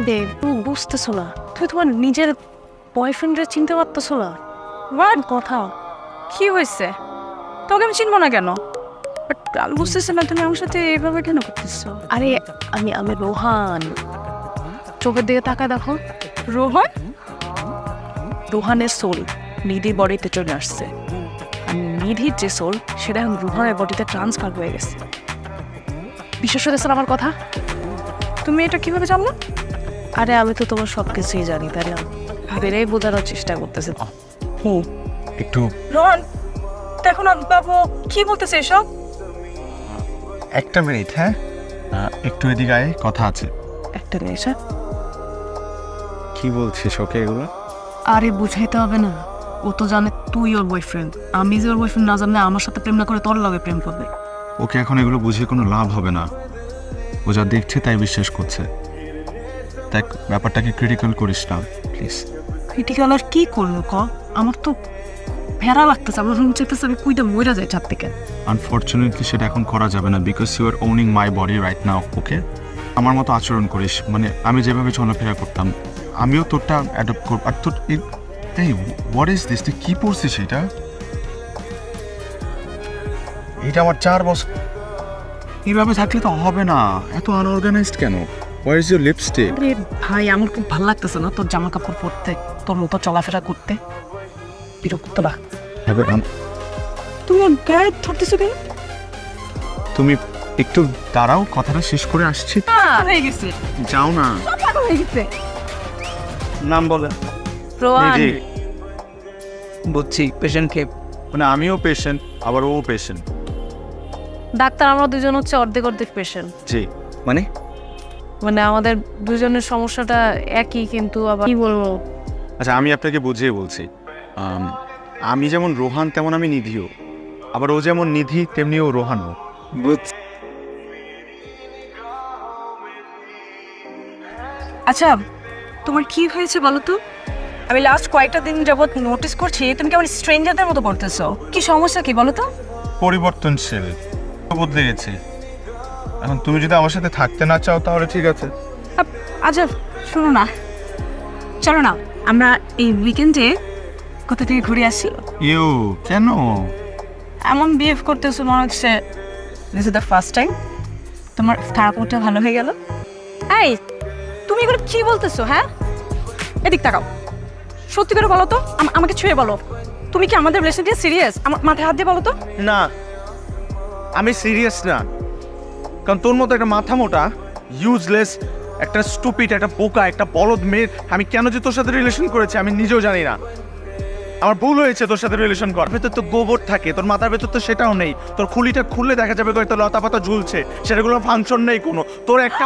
দেব তুমি বুঝতেছো না, তুমি তোমার নিজের বয়ফ্রেন্ডের চিনতে পারতেছো না। হোয়াট কথা কি হয়েছে? তোকে আমি চিনবো না কেন? বাট আমি বুঝতেছি না তুমি আমার সাথে এভাবে কেন করতেছো? আরে আমি রোহান, চোখের দিকে তাকায় দেখো। রোহন? রোহানের সোল নিধির বডিতে চলে আসছে, আর নিধির যে সোল সেটা এখন রোহানের বডিতে ট্রান্সফার হয়ে গেছে। বিশ্বাস হতেছে না আমার কথা? তুমি এটা কিভাবে জানলো? আরে আমি তো তোমার সব কিছুই জানি, তাই না? বেড়েই বোঝানোর চেষ্টা করতেছে। একটু রোহন দেখো না বাবু কি বলতেছে এসব? একটা মিনিট, হ্যাঁ একটু এদিকে আয়, কথা আছে। একটা জিনিস, হ্যাঁ? কি বলছিস ওকে এগুলো? আরে বুঝাইতে হবে না, ও তো জানে তুই ওর বয়ফ্রেন্ড। আমি যে ওর বয়ফ্রেন্ড না জানলে আমার সাথে প্রেম না করে তোর লগে প্রেম করবে। ওকে এখন এগুলো বুঝিয়ে কোনো লাভ হবে না, ও যা দেখছে তাই বিশ্বাস করছে। দেখ ব্যাপারটাকে ক্রিটিক্যাল করিস না প্লিজ। ক্রিটিক্যাল আর কি করলো ক? আমার তো ভেড়া লাগতেছে, আমার রুম চেতেছে আমি কুইটা মইরা যাই ছাদ থেকে। আনফর্চুনেটলি সেটা এখন করা যাবে না, because you are owning my body right now. Okay আমার মতো আচরণ করিস, মানে আমি যেভাবে চলাফেরা করতাম আমিও তোরটা অ্যাডপ্ট করব। আর তোর এই হোয়াট ইজ দিস, তুই কী পড়ছিস এটা? এটা আমার 4 বছর। এইভাবে থাকলে তো হবে না, এত আনঅর্গানাইজড কেন? Where is your lipstick? আরে ভাই আমার খুব ভালো লাগতেছে না তোর জামা কাপড় পরতে, তোর মতো চলাফেরা করতে। বিরক্ত লাগ। তুমি ওর গায়ে ধরতেছো কেন? তুমি একটু দাঁড়াও, কথাটা শেষ করে আসছি। হয়ে গেছে, যাও না। পাগল হয়ে গেছে। নাম বলে রোহান, বুঝছি পেশেন্টকে। মানে আমিও পেশেন্ট, আবার ও পেশেন্ট। ডাক্তার আমরা দুজন হচ্ছে অর্ধেক অর্ধেক পেশেন্ট। জি মানে মানে আমাদের দুজনের সমস্যাটা একই, কিন্তু আবার কি বলবো। আচ্ছা আমি আপনাকে বুঝিয়ে বলছি। আমি যেমন রোহান তেমন আমি নিধিও, আবার ও যেমন নিধি তেমনি ও রোহানও। বুঝছি। আচ্ছা তোমার কি হয়েছে বলো তো? আমি লাস্ট কয়েকটা দিন যাবত নোটিস করছি তুমি কেমন স্ট্রেঞ্জারদের মতো করতেছো। কি সমস্যা কি বলো তো? পরিবর্তনশীল, বদলে গেছি। এখন তুমি যদি আমার সাথে থাকতে না চাও তাহলে ঠিক আছে। আচ্ছা শোনো না, চলো না আমরা এই উইকেন্ডে কোথা থেকে ঘুরে আসি। ইউ কেন? এমন বিহেভ করতেছো মনে হচ্ছে this is the first time তোমার থারাপুরটা ভালো হয়ে গেল। এই তুমি এগুলো কি বলতেছো? হ্যাঁ এদিক তাকাও, সত্যি করে বলো তো, আমাকে ছুঁয়ে বলো, তুমি কি আমাদের রিলেশন দিয়ে সিরিয়াস? আমার মাথায় হাত দিয়ে বলো তো। না আমি সিরিয়াস না, কারণ তোর মতো একটা মাথা মোটা ইউজলেস একটা স্টুপিড একটা বোকা একটা বলদ মেয়ে আমি কেন যে তোর সাথে রিলেশন করেছি আমি নিজেও জানি না। আমার ভুল হয়েছে তোর সাথে রিলেশন করার। ভেতর তো গোবর থাকে, তোর মাথার ভেতর তো সেটাও নেই। তোর খুলিটা খুললে দেখা যাবে তোর লতা পাতা ঝুলছে, সেটাগুলো ফাংশন নেই কোনো। তোর একটা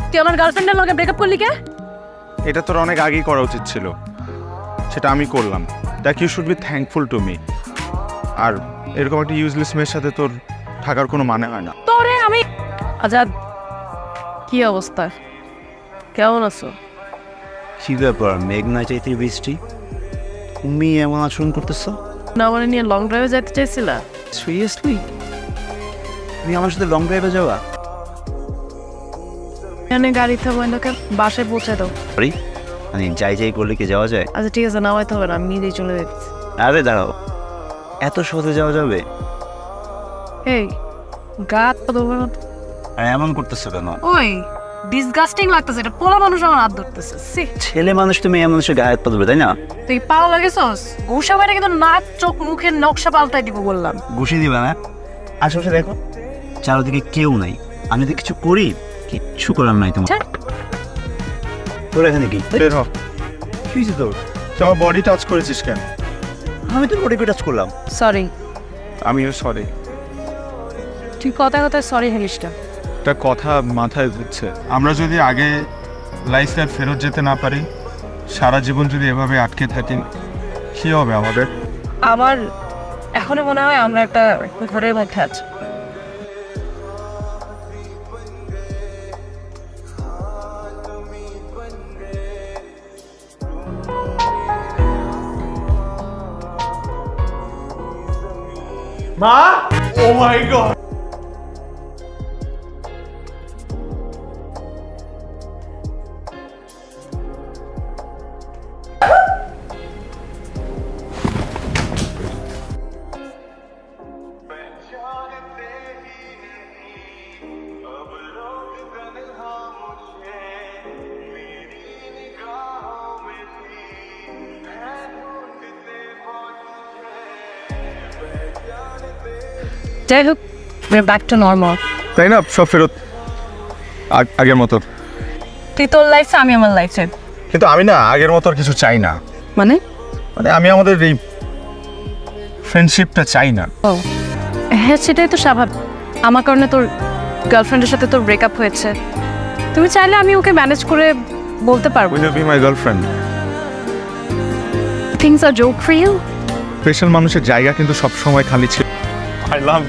তুই আমার গার্লফ্রেন্ডের লগে ব্রেকআপ করলি কে? এটা তোর অনেক আগেই করা উচিত ছিল, সেটা আমি করলাম। That you should be thankful to me. আর এরকম একটা ইউজলেস মেয়ের সাথে তোর থাকার কোনো মানে হয় না। তোরে আমি আজাদ, কি অবস্থা, কেমন আছো? কি ব্যাপার, মেঘ না চাইতে বৃষ্টি, তুমি এমন আচরণ করতেছো? না মানে নিয়ে লং ড্রাইভে যেতে চাইছিলা? সিরিয়াসলি তুমি আমার সাথে লং ড্রাইভে যাওয়া? এখানে গাড়ি থাকবো, এটাকে বাসায় পৌঁছে দাও। সরি মানে যাই যাই করলে কি যাওয়া যায়? আচ্ছা ঠিক আছে, নামাইতে হবে না, আমি নিজেই চলে যাচ্ছি। আরে দাঁড়াও, এত সহজে যাওয়া যাবে? এই গা তো ধরবে না তো। আর এমন করতেছো কেন? ওই ডিসগাস্টিং লাগতেছে, এটা পোলা মানুষ আমার হাত ধরতেছে। সি, ছেলে মানুষ তুমি এমন মানুষের গায়ে হাত পা ধরবে, তাই না? তুই পাগল লাগেছস? ঘুষা বাইরে কিন্তু নাক চোখ মুখের নকশা পাল্টাই দিব বললাম। ঘুষি দিবা না? আশেপাশে দেখো চারদিকে কেউ নাই, আমি যদি কিছু করি কিচ্ছু করার নাই তোমার। আচ্ছা। তোর এখানে কি বের হ। কি হয়েছে তোর? তুই আমার বডি টাচ করেছিস কেন? আমি তোর বডি টাচ করলাম। সরি। আমিও সরি। তুই কথা কথা সরি হেলিস না। একটা কথা মাথায় ঘুরছে, আমরা যদি আগে লাইফে আর ফেরত যেতে না পারি, সারা জীবন যদি এভাবে আটকে থাকি, কী হবে আমাদের? আমার এখনো মনে হয় আমরা একটা ঘরের মধ্যে আছি। মা, ও মাই গড, যাই হোক ব্যাক টু নর্মাল। তাই না, সব ফেরত আগের মতো। তুই তোর লাইফে, আমি আমার লাইফে। কিন্তু আমি না আগের মতো আর কিছু চাই না। মানে মানে আমি আমাদের এই ফ্রেন্ডশিপটা চাই না। ও হ্যাঁ, সেটাই তো স্বাভাবিক। আমার কারণে তোর গার্লফ্রেন্ডের সাথে তোর ব্রেকআপ হয়েছে। তুমি চাইলে আমি ওকে ম্যানেজ করে বলতে পারবো। Will you be my girlfriend? Things are joke for you. Special মানুষের জায়গা কিন্তু সব সময় খালি ছিল। I love